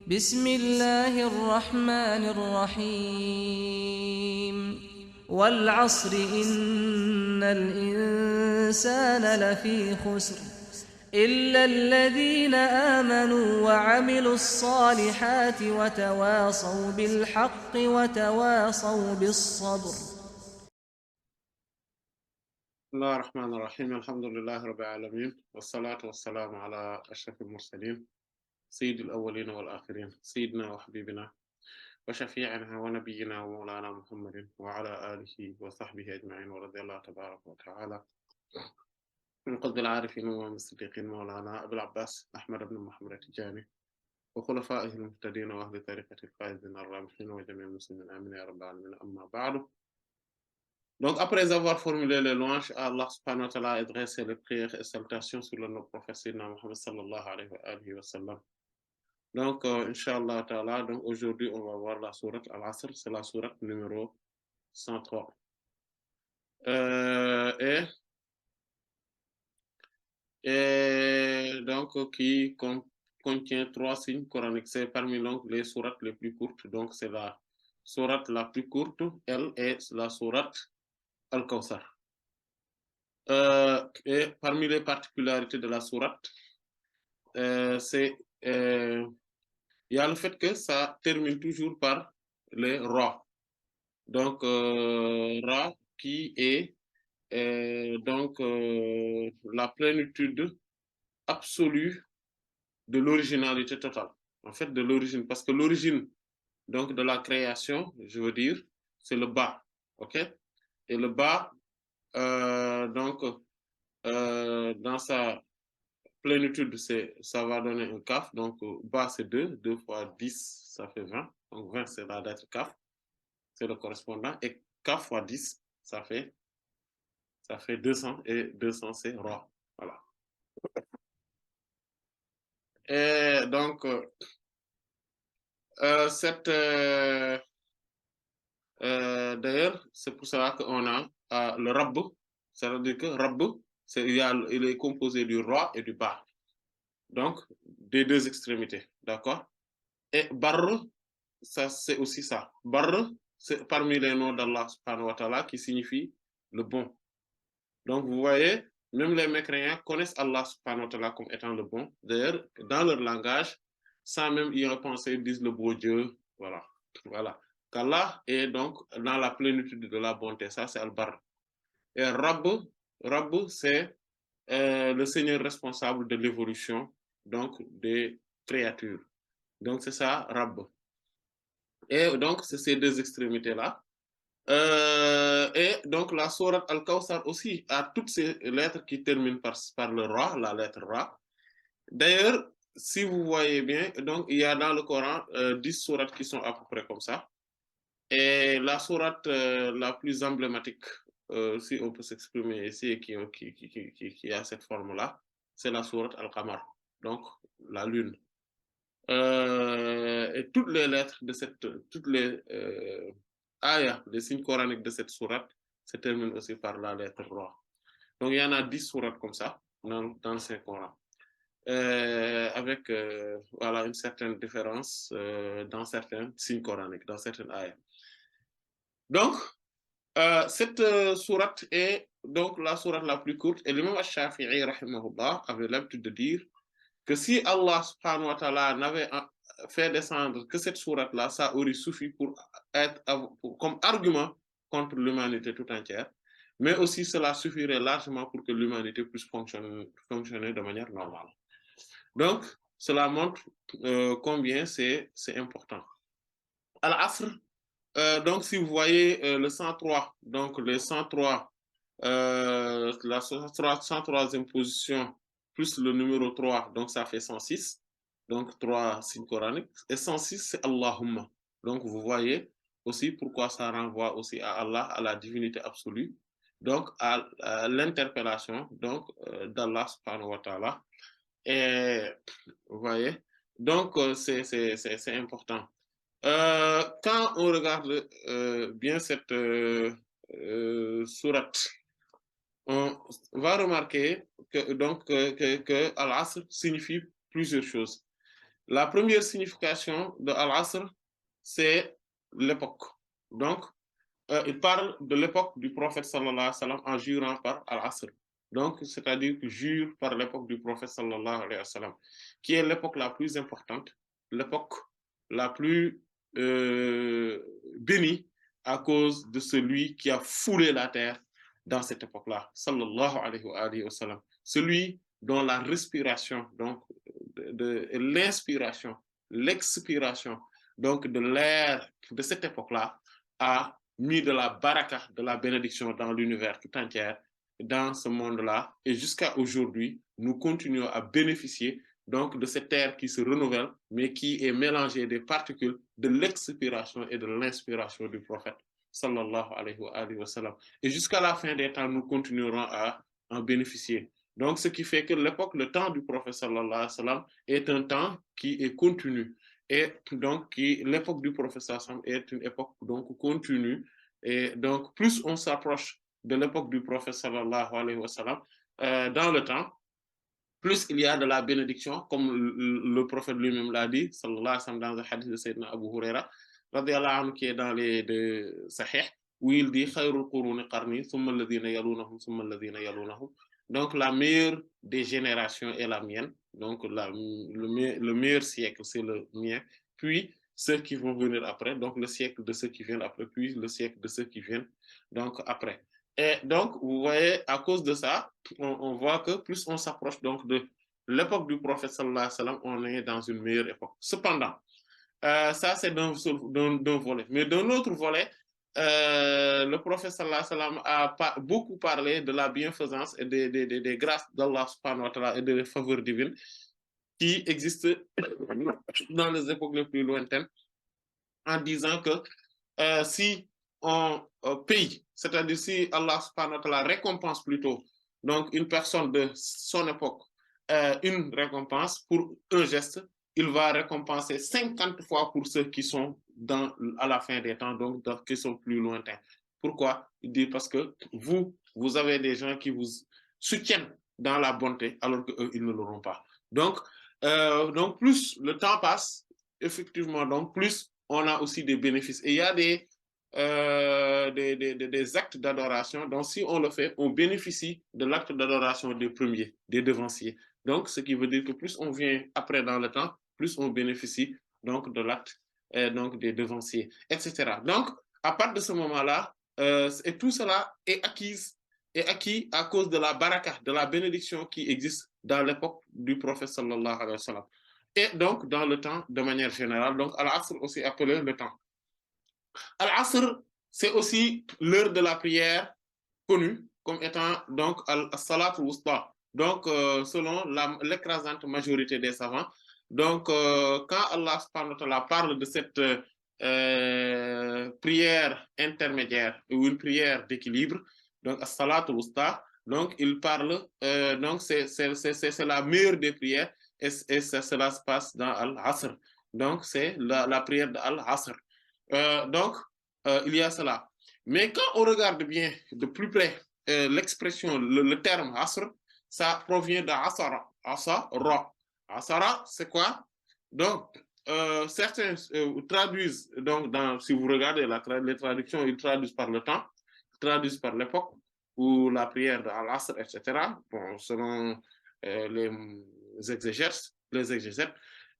بسم الله الرحمن الرحيم والعصر إن الإنسان لفي خسر إلا الذين آمنوا وعملوا الصالحات وتواصوا بالحق وتواصوا بالصبر. بسم الله الرحمن الرحيم الحمد لله رب العالمين والصلاة والسلام على أشرف المرسلين سيد الأولين والآخرين سيدنا وحبيبنا وشفيعنا ونبينا ومولانا محمد وعلى آله وصحبه أجمعين ورضي الله تبارك وتعالى من قطب العارفين والمصديقين مولانا أبو العباس أحمد بن محمد التجاني وخلفائه المهتدين وأهل طريقة الفائزين الرابحين وجميع المسلمين آمين يا رب العالمين أما بعد. Donc, après avoir formulé les louanges à Allah subhanahu wa ta'ala et dressé les prières et salutations sur le nom prophète Sayyidina Muhammad sallallahu alayhi wa sallam. Donc, Inch'Allah ta'ala, donc aujourd'hui, on va voir la sourate Al-Asr, c'est la sourate numéro 103. Et donc, qui contient 3 signes coraniques. C'est parmi donc les sourates les plus courtes. Donc, c'est la sourate la plus courte, elle est la sourate Al-Kawthar. Et parmi les particularités de la sourate, il y a le fait que ça termine toujours par les Ra. Donc, Ra qui est donc la plénitude absolue de l'originalité totale. En fait, de l'origine, parce que l'origine donc de la création, je veux dire, c'est le bas, ok? Et le bas, donc, dans sa plénitude, ça va donner un kaf. Donc, bas, c'est 2. 2 fois 10, ça fait 20. Donc, 20, c'est la lettre kaf. C'est le correspondant. Et kaf fois 10, ça fait 200. Et 200, c'est roi. Voilà. Et donc, d'ailleurs, c'est pour cela qu'on a le rabb. C'est-à-dire que rabb, il est composé du roi et du bas. Donc, des deux extrémités. D'accord? Et barre, ça, c'est aussi ça. Barre, c'est parmi les noms d'Allah subhanahu wa ta'ala qui signifie le bon. Donc, vous voyez, même les mécréants connaissent Allah subhanahu wa ta'ala comme étant le bon. D'ailleurs, dans leur langage, sans même y repenser, ils disent le beau Dieu. Voilà. Voilà. Qu'Allah est donc dans la plénitude de la bonté. Ça, c'est Al-Barr. Et Rabb, c'est le Seigneur responsable de l'évolution donc des créatures. Donc, c'est ça, Rabb. Et donc, c'est ces deux extrémités-là. Et donc, la sourate Al-Kawthar aussi a toutes ces lettres qui terminent par le Ra, la lettre Ra. D'ailleurs, si vous voyez bien, donc, il y a dans le Coran 10 sourates qui sont à peu près comme ça. Et la sourate la plus emblématique, si on peut s'exprimer ici, et qui a cette forme-là, c'est la sourate Al-Qamar, donc la lune. Et toutes les lettres de toutes les ayahs, les signes coraniques de cette sourate se terminent aussi par la lettre Ra. Donc il y en a 10 sourates comme ça dans ces Corans. Avec voilà, une certaine différence dans certains signes coraniques, dans certaines ayahs. Donc, cette sourate est donc la sourate la plus courte. Et l'imam al-Shafi'i, rahimahullah, avait l'habitude de dire que si Allah subhanahu wa ta'ala n'avait fait descendre que cette sourate-là, ça aurait suffi pour être comme argument contre l'humanité tout entière. Mais aussi, cela suffirait largement pour que l'humanité puisse fonctionner de manière normale. Donc, cela montre combien c'est important. Al-Asr, donc si vous voyez le 103, donc le 103, la 103e position, plus le numéro 3, donc ça fait 106. Donc 3 signes coraniques. Et 106, c'est Allahumma. Donc vous voyez aussi pourquoi ça renvoie aussi à Allah, à la divinité absolue. Donc à l'interpellation d'Allah subhanahu wa ta'ala. Et vous voyez, donc c'est important. Quand on regarde bien cette sourate, on va remarquer que Al-Asr signifie plusieurs choses. La première signification de Al-Asr, c'est l'époque. Donc, il parle de l'époque du prophète sallallahu alayhi wa sallam en jurant par Al-Asr. Donc, c'est-à-dire que jure par l'époque du prophète sallallahu alayhi wa sallam, qui est l'époque la plus importante, l'époque la plus bénie à cause de celui qui a foulé la terre dans cette époque-là, sallallahu alayhi wa sallam. Celui dont la respiration, donc de l'inspiration, l'expiration, donc de l'air de cette époque-là, a mis de la baraka, de la bénédiction dans l'univers tout entier, dans ce monde-là. Et jusqu'à aujourd'hui, nous continuons à bénéficier donc de cette air qui se renouvelle, mais qui est mélangée des particules de l'expiration et de l'inspiration du prophète, sallallahu alayhi wa sallam. Et jusqu'à la fin des temps, nous continuerons à en bénéficier. Donc, ce qui fait que l'époque, le temps du prophète, sallallahu alayhi wa sallam, est un temps qui est continu. Et donc, l'époque du prophète sallam est une époque donc continue. Et donc, plus on s'approche de l'époque du prophète sallallahu alayhi wa sallam, dans le temps, plus il y a de la bénédiction, comme le prophète lui-même l'a dit, sallallahu alayhi wa sallam, dans le hadith de Sayyidina Abu Huraira, radiyallahu anhu, qui est dans les deux Sahih, où il dit khayrul quruni qarni, thumma alladhina yalunahum, thumma alladhina yalunahum. Donc, la meilleure des générations est la mienne. Donc, le meilleur siècle, c'est le mien. Puis, ceux qui vont venir après. Donc, le siècle de ceux qui viennent après. Puis, le siècle de ceux qui viennent donc après. Et donc, vous voyez, à cause de ça, on voit que plus on s'approche donc de l'époque du prophète sallallahu alayhi wa sallam, on est dans une meilleure époque. Cependant, ça c'est d'un volet. Mais d'un autre volet, le prophète sallallahu alayhi wa sallam a beaucoup parlé de la bienfaisance et des grâces d'Allah subhanahu wa ta'ala et des faveurs divines qui existent dans les époques les plus lointaines, en disant que si on paye, c'est-à-dire si Allah subhanahu wa ta'ala récompense plutôt donc une personne de son époque une récompense pour un geste, il va récompenser 50 fois pour ceux qui sont à la fin des temps, donc qui sont plus lointains. Pourquoi? Il dit parce que vous avez des gens qui vous soutiennent dans la bonté alors qu'eux, ils ne l'auront pas. Donc, plus le temps passe, effectivement, donc plus on a aussi des bénéfices. Et il y a des actes d'adoration. Donc, si on le fait, on bénéficie de l'acte d'adoration des premiers, des devanciers. Donc, ce qui veut dire que plus on vient après dans le temps, plus on bénéficie donc de l'acte donc des devanciers, etc. Donc, à partir de ce moment-là, et tout cela est acquis à cause de la baraka, de la bénédiction qui existe dans l'époque du prophète sallallahu alayhi wa sallam. Et donc, dans le temps, de manière générale, donc Al-Asr aussi appelé le temps. Al-Asr, c'est aussi l'heure de la prière connue comme étant donc Al-Salat al-Wusta. Donc, selon l'écrasante majorité des savants, donc quand Allah subhanahu wa ta'ala parle de cette prière intermédiaire ou une prière d'équilibre, donc As-Salat al-Wusta, donc il parle, donc c'est la meilleure des prières et cela se passe dans Al-Asr. Donc, c'est la prière de Al-Asr. Donc, il y a cela. Mais quand on regarde bien de plus près l'expression, le terme Asr, ça provient d'Asara. Asara. Asara, c'est quoi? Donc, certains traduisent, donc si vous regardez les traductions, ils traduisent par le temps, ils traduisent par l'époque, ou la prière de Al-Asr, etc. Bon, selon les exégètes.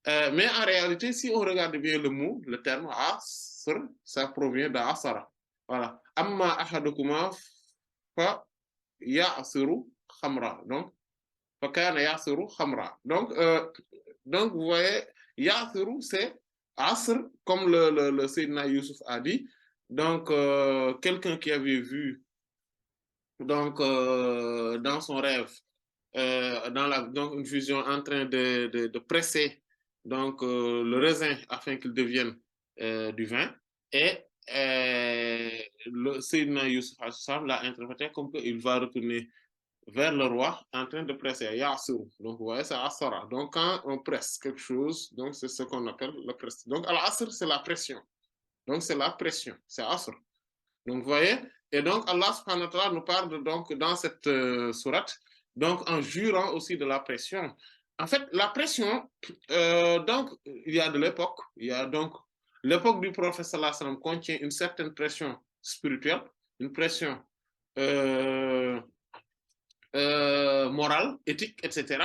Mais en réalité, si on regarde bien le mot, le terme Asr, ça provient d'Asara. Voilà. Amma ahadukuma fa ya'siru khamra. Donc, fa kana ya'siru khamra. Donc, vous voyez, ya'siru, c'est Asr, comme le Sayyidina Yusuf a dit. Donc, quelqu'un qui avait vu donc, dans son rêve, donc une fusion en train de presser donc, le raisin afin qu'il devienne du vin. Et le Sayyidina Yusuf l'a interprété comme qu'il va retourner vers le roi en train de presser. Ya'sur. Donc, vous voyez, c'est Asara. Donc, quand on presse quelque chose, donc c'est ce qu'on appelle la pression. Donc, Al-Asr, c'est la pression. Donc, c'est la pression. C'est Asr. Donc, vous voyez, et donc Allah subhanahu wa ta'ala nous parle donc dans cette sourate, donc en jurant aussi de la pression. en fait, la pression, donc, il y a de l'époque, il y a donc l'époque du prophète sallallahu alayhi wa sallam contient une certaine pression spirituelle, une pression euh, morale, éthique, etc.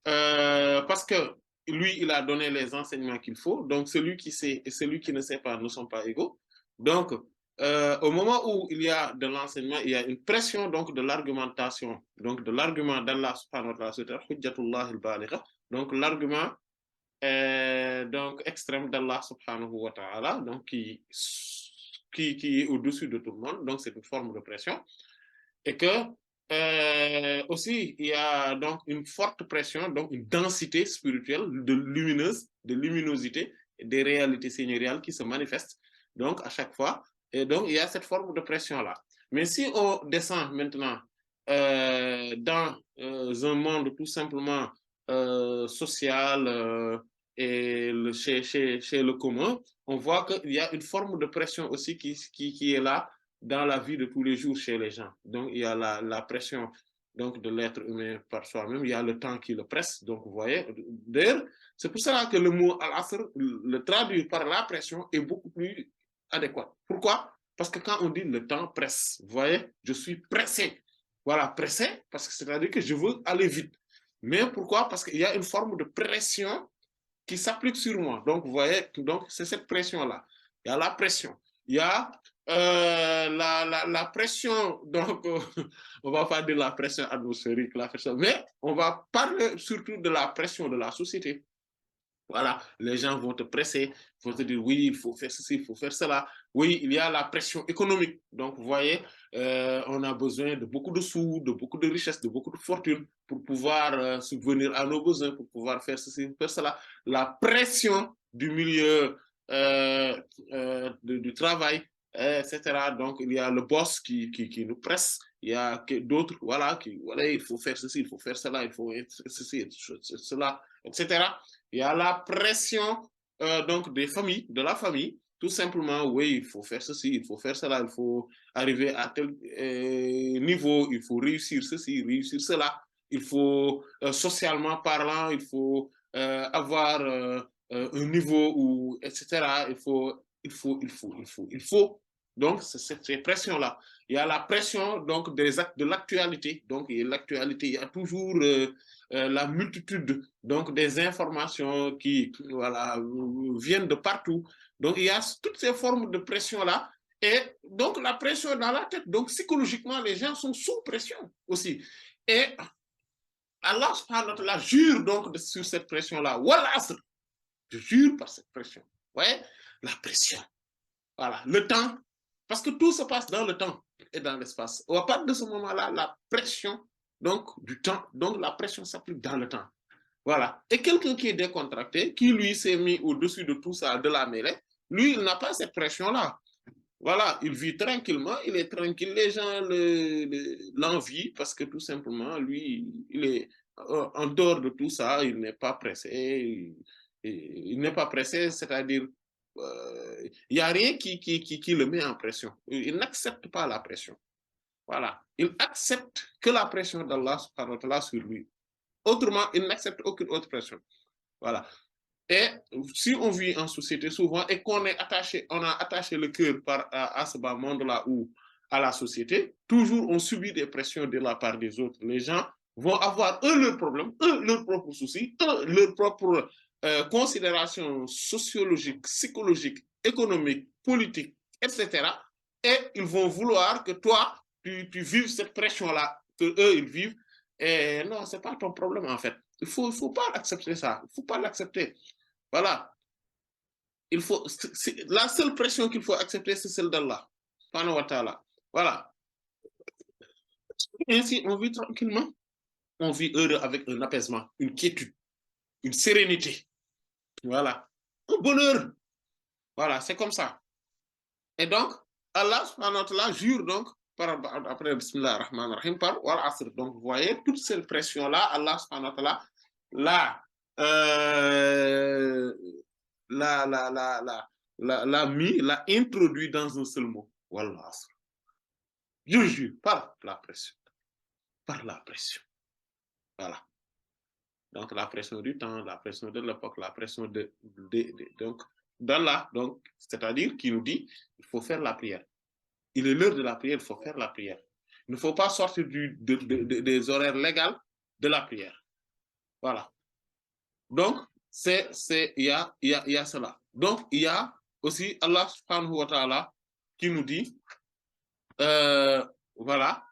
Parce que lui, il a donné les enseignements qu'il faut. Donc, celui qui sait et celui qui ne sait pas ne sont pas égaux. Donc, au moment où il y a de l'enseignement, il y a une pression donc de l'argumentation, donc de l'argument d'Allah subhanahu wa ta'ala, donc l'argument donc extrême d'Allah subhanahu wa ta'ala, donc qui est au-dessus de tout le monde. Donc, c'est une forme de pression. Et que aussi, il y a donc une forte pression, donc une densité spirituelle de luminosité, des réalités seigneuriales qui se manifestent donc à chaque fois. Et donc, il y a cette forme de pression-là. Mais si on descend maintenant dans un monde tout simplement social et chez le commun, on voit qu'il y a une forme de pression aussi qui est là dans la vie de tous les jours chez les gens. Donc, il y a la pression donc, de l'être humain par soi-même, il y a le temps qui le presse. Donc, vous voyez, d'ailleurs, c'est pour cela que le mot al-asr, le traduire par la pression, est beaucoup plus adéquat. Pourquoi? Parce que quand on dit le temps presse, vous voyez, je suis pressé. Voilà, pressé, parce que c'est-à-dire que je veux aller vite. Mais pourquoi? Parce qu'il y a une forme de pression qui s'applique sur moi. Donc, vous voyez, donc c'est cette pression-là. Il y a la pression. Il y a la pression, donc on va pas dire la pression atmosphérique, mais on va parler surtout de la pression de la société. Voilà, les gens vont te presser, vont te dire oui, il faut faire ceci, il faut faire cela. Oui, il y a la pression économique. Donc, vous voyez, on a besoin de beaucoup de sous, de beaucoup de richesses, de beaucoup de fortune pour pouvoir subvenir à nos besoins, pour pouvoir faire ceci, faire cela. La pression du milieu du travail, etc. Donc, il y a le boss qui nous presse. Il y a d'autres, voilà, voilà, il faut faire ceci, il faut faire cela, il faut ceci, cela, etc. Il y a la pression donc des familles, de la famille, tout simplement, oui, il faut faire ceci, il faut faire cela, il faut arriver à tel niveau, il faut réussir ceci, réussir cela, il faut, socialement parlant, il faut avoir un niveau où, etc., il faut. Donc, c'est cette pression-là. Il y a la pression donc, de l'actualité. Donc, l'actualité, il y a toujours la multitude donc des informations qui voilà, viennent de partout. Donc, il y a toutes ces formes de pression-là. Et donc, la pression dans la tête. Donc, psychologiquement, les gens sont sous pression aussi. Et Allah subhanahu wa ta'ala jure donc sur cette pression-là. Wallah, je jure par cette pression. Vous voyez, la pression. Voilà, le temps. Parce que tout se passe dans le temps et dans l'espace. À partir de ce moment-là, la pression donc, du temps, donc la pression s'applique dans le temps. Voilà. Et quelqu'un qui est décontracté, qui lui s'est mis au-dessus de tout ça, de la mêlée, lui, il n'a pas cette pression-là. Voilà, il vit tranquillement, il est tranquille, les gens l'envient parce que tout simplement, lui, il est en dehors de tout ça, il n'est pas pressé, il n'est pas pressé, c'est-à-dire, il n'y a rien qui le met en pression. Il n'accepte pas la pression. Voilà, il accepte que la pression d'Allah sur lui. Autrement, il n'accepte aucune autre pression. Voilà. Et si on vit en société souvent et qu'on est attaché, on a attaché le cœur à ce bas monde-là ou à la société, toujours on subit des pressions de la part des autres. Les gens vont avoir leurs problèmes, leurs propres soucis, leurs propres considérations sociologiques, psychologiques, économiques, politiques, etc. Et ils vont vouloir que toi, tu vives cette pression-là, que eux, ils vivent. Et non, ce n'est pas ton problème en fait. Il ne faut pas accepter ça. Il ne faut pas l'accepter. Voilà. Il faut, la seule pression qu'il faut accepter, c'est celle d'Allah. Voilà. Et ainsi, on vit tranquillement. On vit heureux avec un apaisement, une quiétude, une sérénité. Voilà. Un bonheur. Voilà, c'est comme ça. Et donc, Allah jure donc, après Bismillah ar-Rahman ar-Rahim, par Wal Asr. Donc, vous voyez, toute cette pression-là, Allah l'a l'a mis, l'a introduit dans un seul mot. Wallah. Je jure, par la pression. Par la pression. Voilà. Donc, la pression du temps, la pression de l'époque, la pression donc, donc, c'est-à-dire qu'il nous dit, il faut faire la prière. Il est l'heure de la prière, il faut faire la prière. Il ne faut pas sortir des horaires légaux de la prière. Voilà. Donc, il y a cela. Donc, il y a aussi Allah subhanahu wa ta'ala qui nous dit, voilà,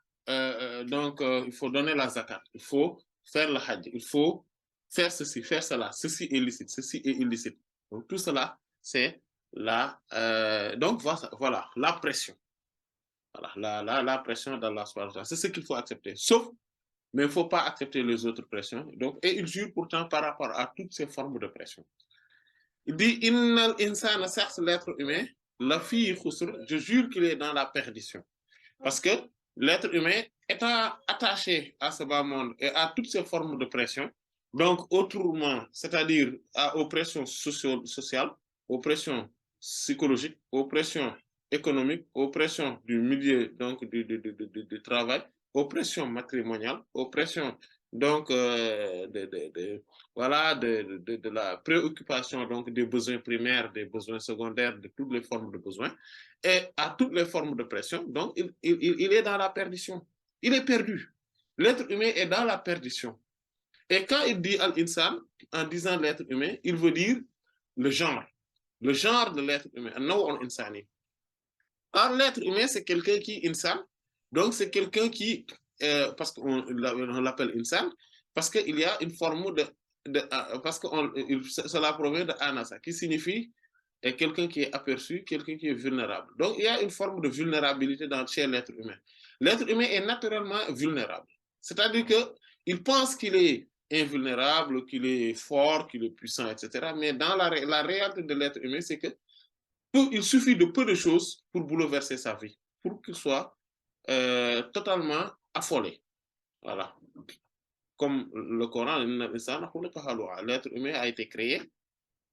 donc il faut donner la zakat, il faut faire le hajj, il faut faire ceci, faire cela, ceci est licite, ceci est illicite. Donc, tout cela, c'est donc voilà, la pression. Voilà, la pression d'Allah subhanahu wa ta'ala. C'est ce qu'il faut accepter. Sauf, mais il ne faut pas accepter les autres pressions. Donc, et il jure pourtant par rapport à toutes ces formes de pression. Il dit, Innal insana, certes, l'être humain, la fille khusr, je jure qu'il est dans la perdition. Parce que l'être humain étant attaché à ce bas monde et à toutes ces formes de pression, donc autrement, c'est-à-dire aux pressions sociales, aux pressions psychologiques, aux pressions économiques, aux pressions du milieu donc du travail, aux pressions matrimoniales, aux pressions donc voilà de la préoccupation donc des besoins primaires, des besoins secondaires, de toutes les formes de besoins et à toutes les formes de pression. Donc il est dans la perdition, il est perdu. L'être humain est dans la perdition. Et quand il dit al-insan, en disant l'être humain, il veut dire le genre de l'être humain. Or, l'être humain, c'est quelqu'un qui est insan. Donc, c'est quelqu'un qui, parce qu'on l'appelle insan, parce qu'il y a une forme parce que cela provient de anasa, qui signifie quelqu'un qui est aperçu, quelqu'un qui est vulnérable. Donc, il y a une forme de vulnérabilité chez l'être humain. L'être humain est naturellement vulnérable. C'est-à-dire qu'il pense qu'il est invulnérable, qu'il est fort, qu'il est puissant, etc. Mais dans la réalité de l'être humain, c'est que il suffit de peu de choses pour bouleverser sa vie, pour qu'il soit totalement affolé. Voilà. Comme le Coran, l'être humain a été créé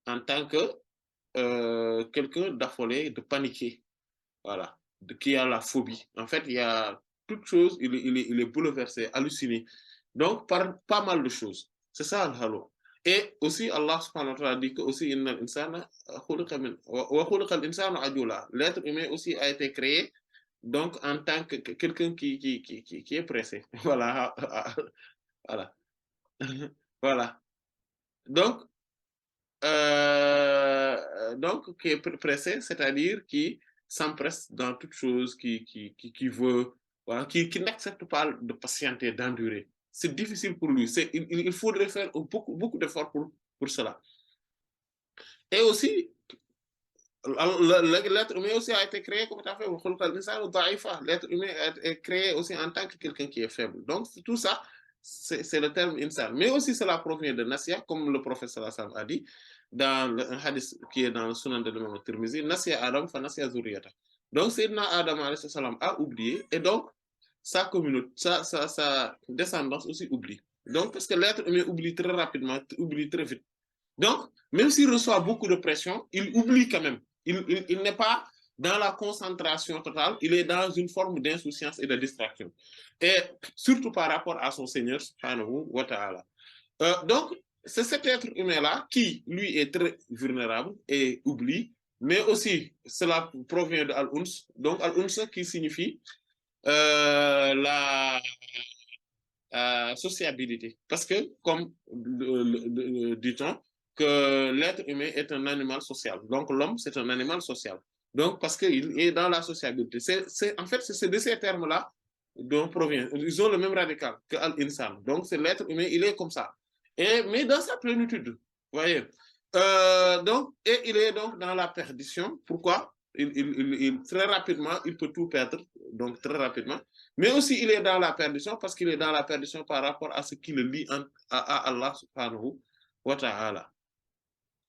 en tant que quelqu'un d'affolé, de paniqué. Voilà. Qui a la phobie. En fait, il y a toute chose, il est bouleversé, halluciné. Donc, par pas mal de choses. C'est ça le halo. Et aussi, Allah subhanahu wa ta'ala dit que aussi, l'être humain aussi a été créé donc en tant que quelqu'un qui est pressé. Voilà. Voilà. Voilà. Donc, qui est pressé, c'est-à-dire qui s'empresse dans toute chose, qui veut, voilà, qui n'accepte pas de patienter, d'endurer. C'est difficile pour lui. Il faudrait faire beaucoup d'efforts pour cela. Et aussi, l'être humain aussi a été créé comme tu as fait. L'être humain est créé aussi en tant que quelqu'un qui est faible. Donc, tout ça, c'est le terme insan. Mais aussi, cela provient de Nassia, comme le professeur Hassan a dit, dans un hadith qui est dans le Sunan de l'imam Tirmizi, Nassia Adam, fa Nassia Zuriyata. Donc, Sayyidina Adam a oublié, et donc, sa communauté, sa descendance aussi oublie. Donc, parce que l'être humain oublie très rapidement, oublie très vite. Donc, même s'il reçoit beaucoup de pression, il oublie quand même. Il n'est pas dans la concentration totale, il est dans une forme d'insouciance et de distraction. Et surtout par rapport à son Seigneur, subhanahu wa ta'ala. Donc, c'est cet être humain-là qui, lui, est très vulnérable et oublie, mais aussi, cela provient de Al-Uns. Donc, Al-Uns qui signifie la sociabilité. Parce que, comme dit-on, que l'être humain est un animal social. Donc, l'homme, c'est un animal social. Donc, parce qu'il est dans la sociabilité. En fait, c'est de ces termes-là dont provient. Ils ont le même radical que l'insan. Donc, c'est l'être humain, il est comme ça. Mais dans sa plénitude, vous voyez. Et il est donc dans la perdition. Pourquoi? Très rapidement, il peut tout perdre. Donc, très rapidement. Mais aussi, il est dans la perdition parce qu'il est dans la perdition par rapport à ce qui le lie à Allah subhanahu wa ta'ala.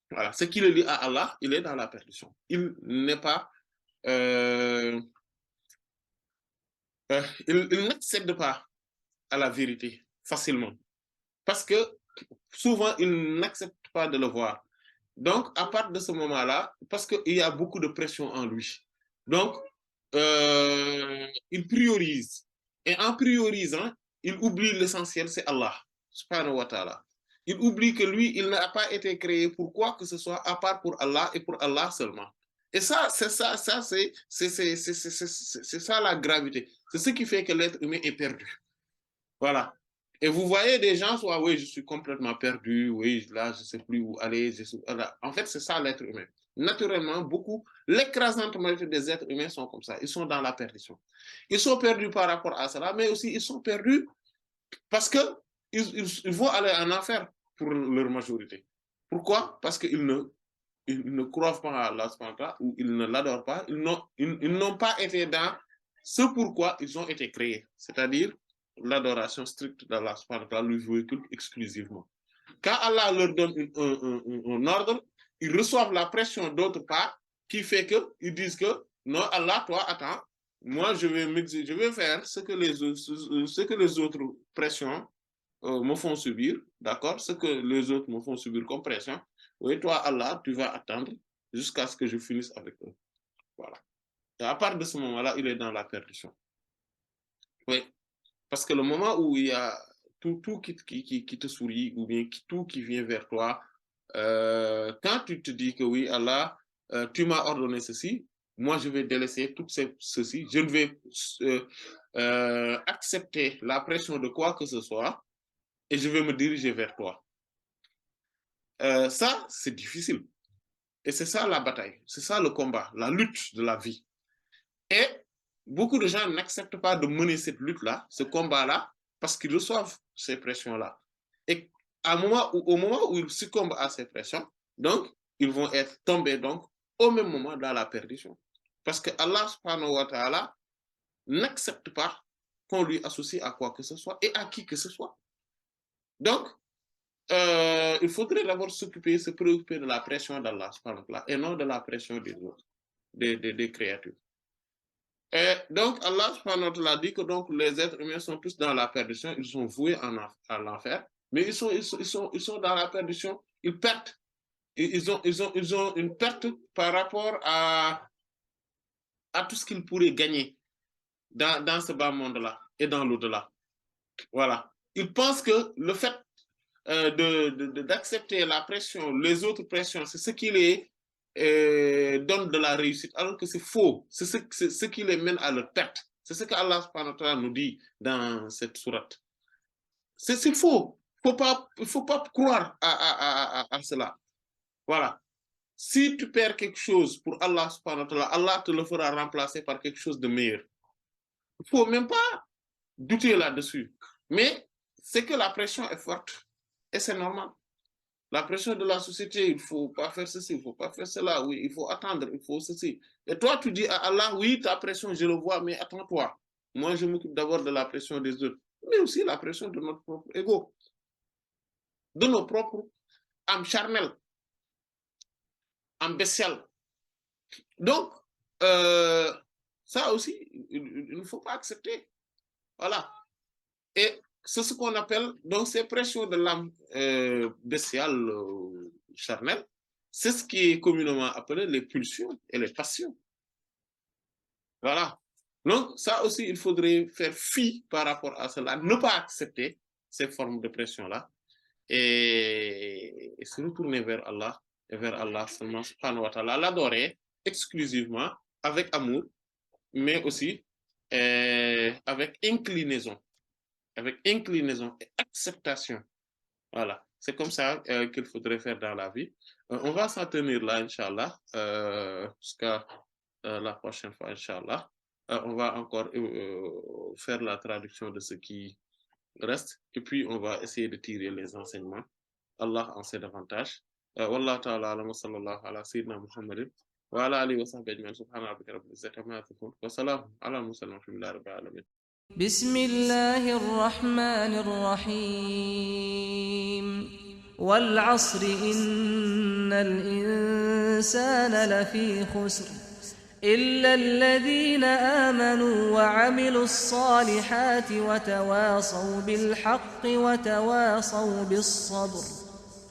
Voilà, ce qui le lie à Allah, il est dans la perdition. Il n'est pas... il n'accède pas à la vérité facilement. Parce que souvent, il n'accepte pas de le voir. Donc, à partir de ce moment-là, parce qu'il y a beaucoup de pression en lui. Donc, il priorise. Et en priorisant, il oublie l'essentiel, c'est Allah, subhanahu wa ta'ala. Il oublie que lui, il n'a pas été créé pour quoi que ce soit, à part pour Allah et pour Allah seulement. Et ça, c'est ça, c'est ça la gravité. C'est ce qui fait que l'être humain est perdu. Voilà. Et vous voyez des gens, soit oui, je suis complètement perdu, oui, là, je ne sais plus où aller. En fait, c'est ça l'être humain. Naturellement, l'écrasante majorité des êtres humains sont comme ça. Ils sont dans la perdition. Ils sont perdus par rapport à cela, mais aussi ils sont perdus parce qu'ils vont aller en enfer pour leur majorité. Pourquoi? Parce qu'ils ne croient pas à Allah ou ils ne l'adorent pas. Ils n'ont pas été dans ce pourquoi ils ont été créés, c'est-à-dire l'adoration stricte d'Allah, le véhicule exclusivement. Quand Allah leur donne un ordre, ils reçoivent la pression d'autre part qui fait qu'ils disent que non, Allah, toi, attends, moi je vais faire ce que les autres pressions me font subir, d'accord? Ce que les autres me font subir comme pression. Oui, toi, Allah, tu vas attendre jusqu'à ce que je finisse avec eux. Voilà. Et à partir de ce moment-là, il est dans la perdition. Oui. Parce que le moment où il y a tout qui te sourit, ou bien tout qui vient vers toi, quand tu te dis que oui, Allah, tu m'as ordonné ceci, moi je vais délaisser tout ceci, je ne vais accepter la pression de quoi que ce soit, et je vais me diriger vers toi. Ça, c'est difficile. Et c'est ça la bataille, c'est ça le combat, la lutte de la vie. Et beaucoup de gens n'acceptent pas de mener cette lutte-là, ce combat-là, parce qu'ils reçoivent ces pressions-là. Et au moment où ils succombent à ces pressions, donc, ils vont être tombés donc, au même moment dans la perdition. Parce que Allah subhanahu wa ta'ala n'accepte pas qu'on lui associe à quoi que ce soit et à qui que ce soit. Donc, il faudrait d'abord se préoccuper de la pression d'Allah et non de la pression des autres, des créatures. Et donc, Allah subhanahu wa ta'ala dit que donc, les êtres humains sont tous dans la perdition, ils sont voués à l'enfer, mais ils sont dans la perdition, ils perdent. Ils ont une perte par rapport à tout ce qu'ils pourraient gagner dans ce bas monde-là et dans l'au-delà. Voilà. Ils pensent que le fait d'accepter la pression, les autres pressions, c'est ce qui les donne de la réussite, alors que c'est faux. C'est ce qui les mène à leur perte. C'est ce que Allah subhanahu wa ta'ala nous dit dans cette sourate. C'est faux. Il ne faut pas croire à cela. Voilà. Si tu perds quelque chose pour Allah subhanahu wa ta'ala, Allah te le fera remplacer par quelque chose de meilleur. Il ne faut même pas douter là-dessus. Mais c'est que la pression est forte. Et c'est normal. La pression de la société, il ne faut pas faire ceci, il ne faut pas faire cela, oui, il faut attendre, il faut ceci. Et toi, tu dis à Allah, oui, ta pression, je le vois, mais attends-toi. Moi, je m'occupe d'abord de la pression des autres, mais aussi la pression de notre propre ego, de nos propres âmes charnelles, âmes bestiales. Donc, ça aussi, il ne faut pas accepter. Voilà. Et c'est ce qu'on appelle, donc, ces pressions de l'âme bestiale, charnelle, c'est ce qui est communément appelé les pulsions et les passions. Voilà. Donc, ça aussi, il faudrait faire fi par rapport à cela, ne pas accepter ces formes de pression-là et se retourner vers Allah et vers Allah seulement, subhanahu wa ta'ala, l'adorer exclusivement avec amour, mais aussi avec inclinaison. Avec inclinaison et acceptation. Voilà. C'est comme ça qu'il faudrait faire dans la vie. On va s'en tenir là, Inch'Allah, jusqu'à la prochaine fois, Inch'Allah. On va encore faire la traduction de ce qui reste et puis on va essayer de tirer les enseignements. Allah en sait davantage. Wallahu ta'ala alam wa sallallahu ala sayyidina Muhammadin wa ala alihi wa sahbihi ajma'in subhana rabbika rabbil izzati amma yasifun wa salamun ala al-mursalin walhamdulillahi rabbil alamin. بسم الله الرحمن الرحيم والعصر إن الإنسان لفي خسر إلا الذين آمنوا وعملوا الصالحات وتواصوا بالحق وتواصوا بالصبر